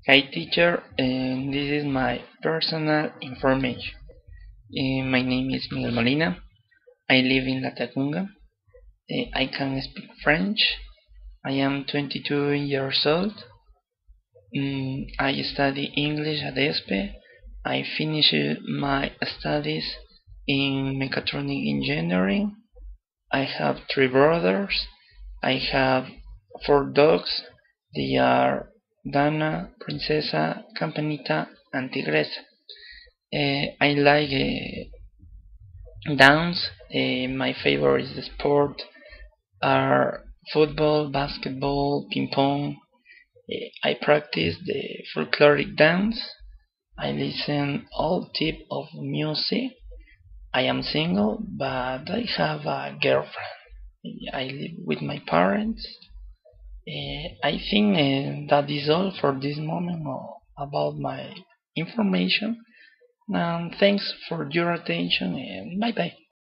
Hi teacher, and this is my personal information. My name is Miguel Molina. I live in Latacunga. I can speak French. I am 22 years old. I study English at ESPE. I finished my studies in mechatronic engineering. I have three brothers. I have four dogs. They are Dana, Princesa, Campanita, and Tigresa. I like dance. My favorite sport are football, basketball, ping pong. I practice the folkloric dance. I listen all type of music. I am single, but I have a girlfriend. I live with my parents. I think that is all for this moment about my information. Thanks for your attention and bye bye.